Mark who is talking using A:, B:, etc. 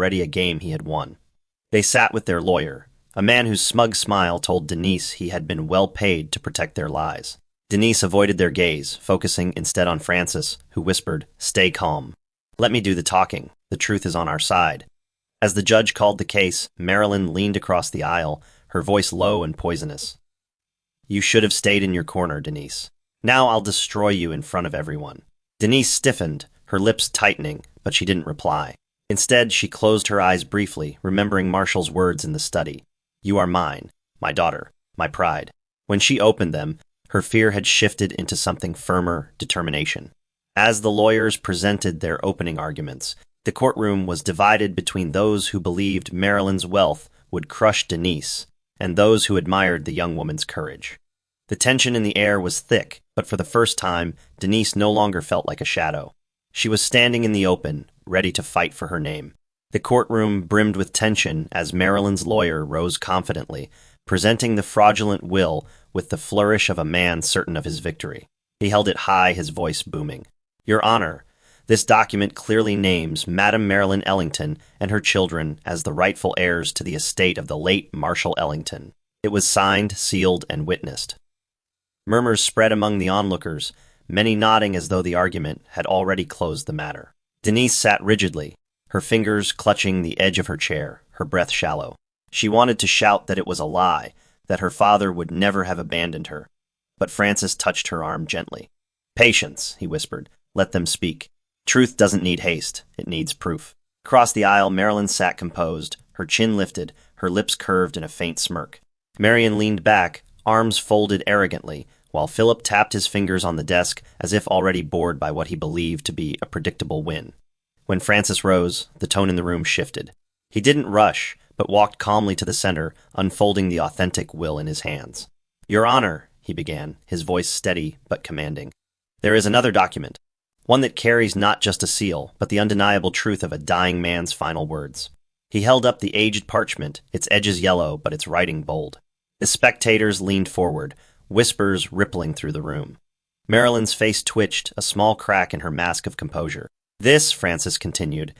A: already a game he had won. They sat with their lawyer, a man whose smug smile told Denise he had been well paid to protect their lies. Denise avoided their gaze, focusing instead on Francis, who whispered, "Stay calm. Let me do the talking. The truth is on our side." As the judge called the case, Marilyn leaned across the aisle, her voice low and poisonous. "You should have stayed in your corner, Denise. Now I'll destroy you in front of everyone." Denise stiffened, her lips tightening, but she didn't reply. Instead, she closed her eyes briefly, remembering Marshall's words in the study. "You are mine, my daughter, my pride." When she opened them, her fear had shifted into something firmer, determination. As the lawyers presented their opening arguments, the courtroom was divided between those who believed Marilyn's wealth would crush Denise and those who admired the young woman's courage. The tension in the air was thick, but for the first time, Denise no longer felt like a shadow. She was standing in the open, ready to fight for her name. The courtroom brimmed with tension as Marilyn's lawyer rose confidently, presenting the fraudulent will with the flourish of a man certain of his victory. He held it high, his voice booming. "Your Honor, this document clearly names Madame Marilyn Ellington and her children as the rightful heirs to the estate of the late Marshall Ellington." It was signed, sealed, and witnessed. Murmurs spread among the onlookers, many nodding as though the argument had already closed the matter. Denise sat rigidly, her fingers clutching the edge of her chair, her breath shallow. She wanted to shout that it was a lie, that her father would never have abandoned her. But Francis touched her arm gently. "Patience," he whispered. "Let them speak. Truth doesn't need haste, it needs proof." Across the aisle, Marilyn sat composed, her chin lifted, her lips curved in a faint smirk. Marion leaned back, arms folded arrogantly, while Philip tapped his fingers on the desk as if already bored by what he believed to be a predictable win. When Francis rose, the tone in the room shifted. He didn't rush, but walked calmly to the center, unfolding the authentic will in his hands. "Your Honor," he began, his voice steady but commanding, "there is another document, one that carries not just a seal, but the undeniable truth of a dying man's final words." He held up the aged parchment, its edges yellow, but its writing bold. The spectators leaned forward, whispers rippling through the room. Marilyn's face twitched, a small crack in her mask of composure. "This," Francis continued,